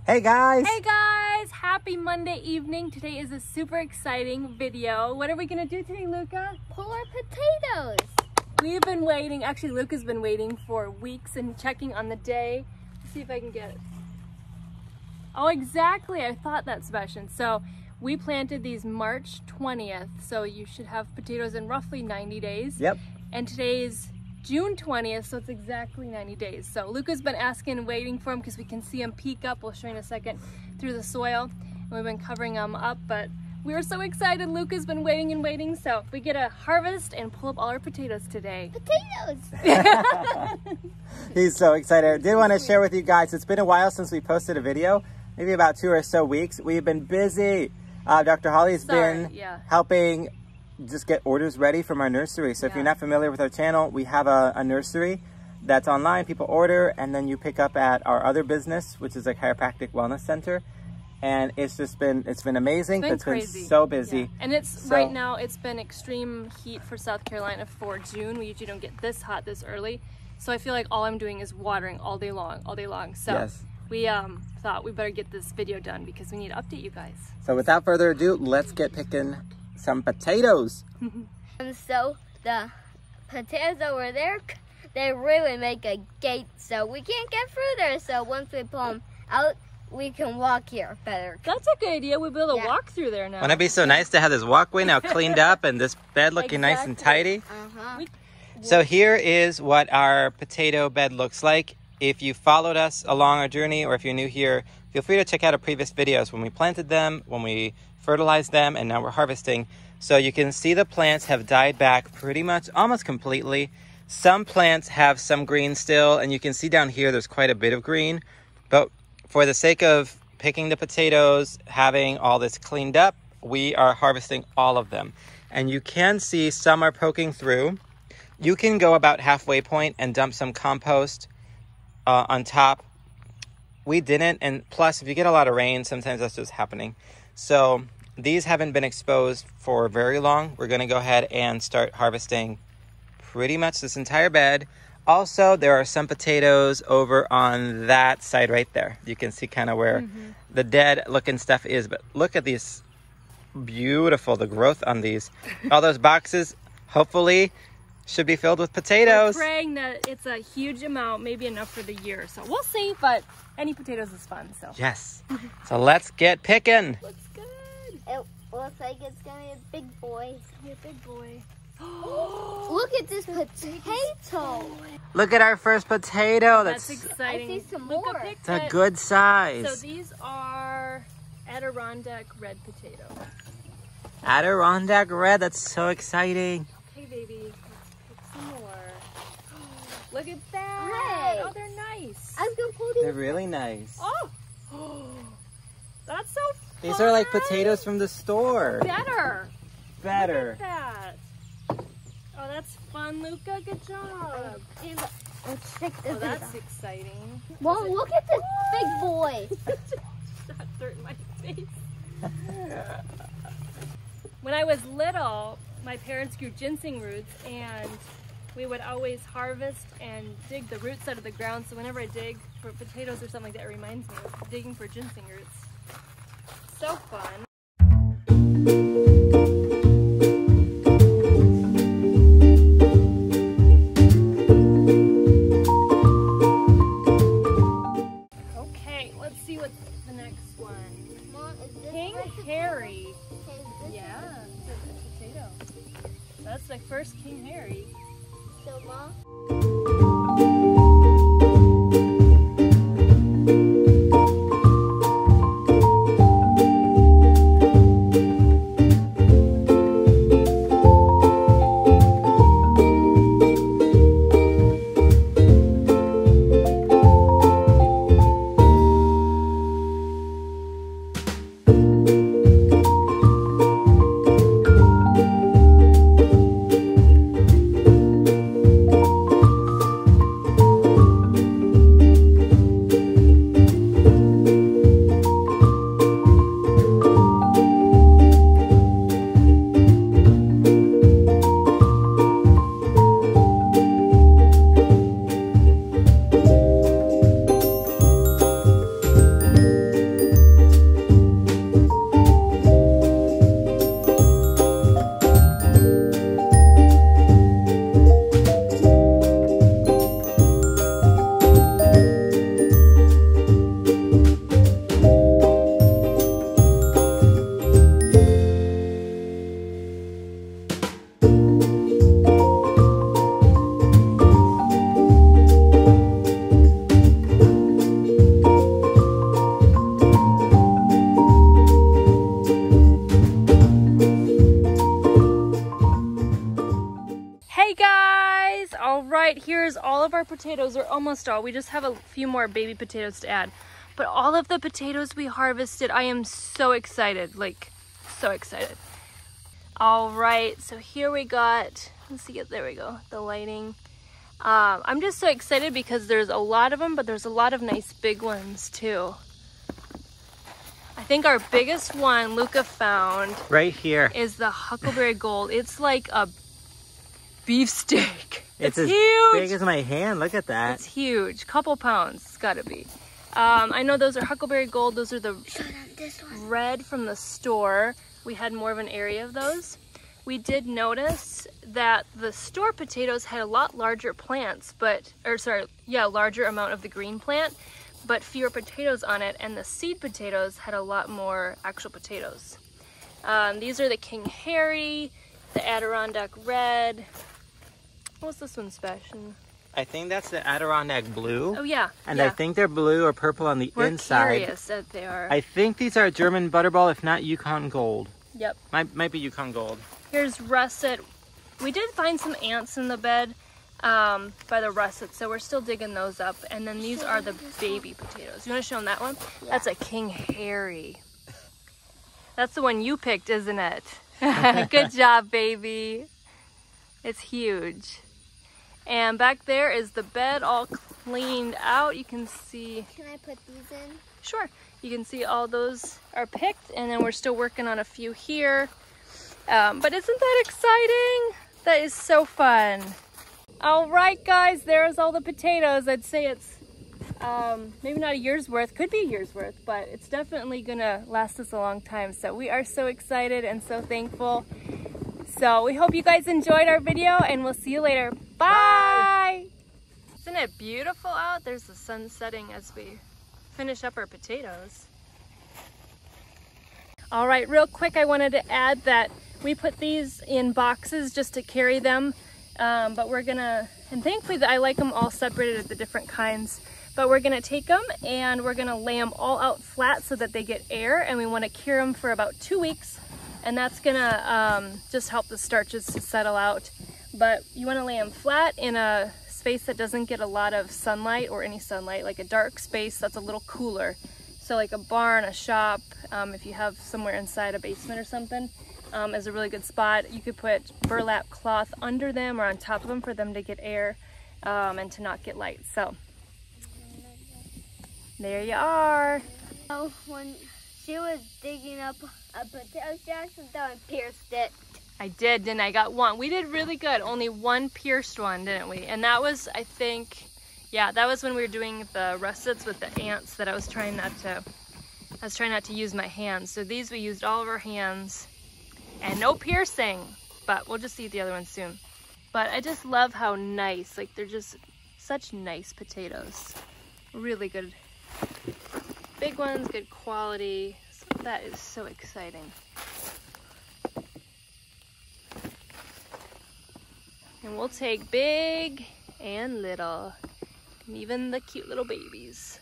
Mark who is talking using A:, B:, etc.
A: Hey guys!
B: Hey guys! Happy Monday evening. Today is a super exciting video. What are we gonna do today, Luca?
C: Pull our potatoes.
B: We've been waiting, actually Luca's been waiting for weeks and checking on the day. Let's see if I can get it. Oh, exactly, I thought that, Sebastian. So we planted these March 20th, so you should have potatoes in roughly 90 days.
A: Yep.
B: And today's June 20th, so it's exactly 90 days. So Luca's been asking and waiting for them because we can see them peek up, we'll show you in a second, through the soil. And we've been covering them up, but we were so excited. Luca's been waiting and waiting, so we get to harvest and pull up all our potatoes today.
C: Potatoes!
A: He's so excited. I did want to share with you guys, it's been a while since we posted a video, maybe about 2 or so weeks. We've been busy. Dr. Holly's been helping just get orders ready from our nursery. So if you're not familiar with our channel, we have a nursery that's online. People order and then you pick up at our other business, which is a chiropractic wellness center. And it's been amazing. It's been so busy.
B: Yeah. And it's right now it's been extreme heat for South Carolina for June. We usually don't get this hot this early. So I feel like all I'm doing is watering all day long. So we thought we better get this video done because we need to update you guys.
A: So without further ado, let's get picking some potatoes.
C: So the potatoes over there, they really make a gate so we can't get through there. So once we pull them out, we can walk here better.
B: That's a good idea. We'll be able to walk through there now.
A: Wouldn't it be so nice to have this walkway now cleaned up and this bed looking nice and tidy? So here is what our potato bed looks like. If you followed us along our journey or if you're new here, feel free to check out our previous videos when we planted them, when we fertilized them, and now we're harvesting. So you can see the plants have died back pretty much almost completely. Some plants have some green still, and you can see down here there's quite a bit of green. But for the sake of picking the potatoes, having all this cleaned up, we are harvesting all of them. And you can see some are poking through. You can go about halfway point and dump some compost on top. We didn't, and plus if you get a lot of rain, sometimes that's just happening. So these haven't been exposed for very long. We're going to go ahead and start harvesting pretty much this entire bed. Also, there are some potatoes over on that side right there. You can see kind of where the dead looking stuff is, but look at these beautiful, the growth on these. All those boxes hopefully should be filled with potatoes.
B: We're praying that it's a huge amount, maybe enough for the year. So we'll see, but any potatoes is fun. So
A: yes. So let's get picking.
B: Looks good.
C: It looks like it's gonna be a big boy.
B: It's gonna be a big boy.
C: Look at this potato.
A: Look at our first potato.
B: That's exciting.
C: I see some
B: Luca
C: more.
B: picked
A: It's a
B: it.
A: good size.
B: So these are Adirondack red potato.
A: Adirondack red. That's so exciting.
B: Okay, baby. Let's pick some more. Look at that.
C: Hey.
B: Oh, they're nice.
C: I was gonna pull these.
A: They're really nice.
B: Oh. That's so fun.
A: These are like potatoes from the store.
B: Better.
A: Better.
B: Look at that. Oh, that's fun, Luca. Good job.
C: Let's check this
B: Oh, that's exciting.
C: Well, look at this big boy.
B: Shot dirt in my face. When I was little, my parents grew ginseng roots, and we would always harvest and dig the roots out of the ground. So whenever I dig for potatoes or something like that, it reminds me of digging for ginseng roots. So fun. Okay, let's see what's the next one.
C: Mom, is this
B: King
C: recipe?
B: Harry.
C: Okay, is this
B: Yeah, it's a potato. That's the first King Harry.
C: So, Mom?
B: of our potatoes, or almost all. We just have a few more baby potatoes to add. But all of the potatoes we harvested, I am so excited, like so excited. All right, so here we got, let's see, there we go, the lighting. I'm just so excited because there's a lot of them, but there's a lot of nice big ones too. I think our biggest one Luca found
A: right here
B: is the Huckleberry Gold. It's like a beefsteak.
A: It's as
B: huge.
A: Big as my hand. Look at that.
B: It's huge. Couple pounds. It's got to be. I know those are Huckleberry Gold. Those are the red from the store. We had more of an area of those. We did notice that the store potatoes had a lot larger plants, larger amount of the green plant, but fewer potatoes on it, and the seed potatoes had a lot more actual potatoes. These are the King Harry, the Adirondack Red. What's this one special?
A: I think that's the Adirondack Blue.
B: Oh yeah.
A: And
B: yeah.
A: I think they're blue or purple on the inside.
B: We're curious that they are.
A: I think these are German Butterball, if not Yukon Gold.
B: Yep.
A: Might be Yukon Gold.
B: Here's russet. We did find some ants in the bed by the russet, so we're still digging those up. And then these are the baby potatoes. You want to show them that one? Yeah. That's a King Harry. That's the one you picked, isn't it? Good job, baby. It's huge. And back there is the bed all cleaned out. You can see.
C: Can I put these in?
B: Sure. You can see all those are picked, and then we're still working on a few here. But isn't that exciting? That is so fun. All right, guys, there's all the potatoes. I'd say it's maybe not a year's worth, could be a year's worth, but it's definitely gonna last us a long time. So we are so excited and so thankful. So we hope you guys enjoyed our video, and we'll see you later. Bye! Isn't it beautiful out? There's the sun setting as we finish up our potatoes. All right, real quick, I wanted to add that we put these in boxes just to carry them, but we're gonna, and thankfully I like them all separated at the different kinds, but we're gonna take them and we're gonna lay them all out flat so that they get air, and we wanna cure them for about 2 weeks, and that's gonna just help the starches to settle out. But you wanna lay them flat in a space that doesn't get a lot of sunlight or any sunlight, like a dark space that's a little cooler. So like a barn, a shop, if you have somewhere inside a basement or something, is a really good spot. You could put burlap cloth under them or on top of them for them to get air and to not get light. So there you are.
C: Oh, when she was digging up a potato, she accidentally pierced it.
B: I did, didn't I? Got one. We did really good. Only one pierced one, didn't we? And that was, I think, yeah, that was when we were doing the russets with the ants that I was trying not to use my hands. So these we used all of our hands and no piercing, but we'll just eat the other one soon. But I just love how nice, like they're just such nice potatoes. Really good, big ones, good quality. So that is so exciting. And we'll take big and little, and even the cute little babies.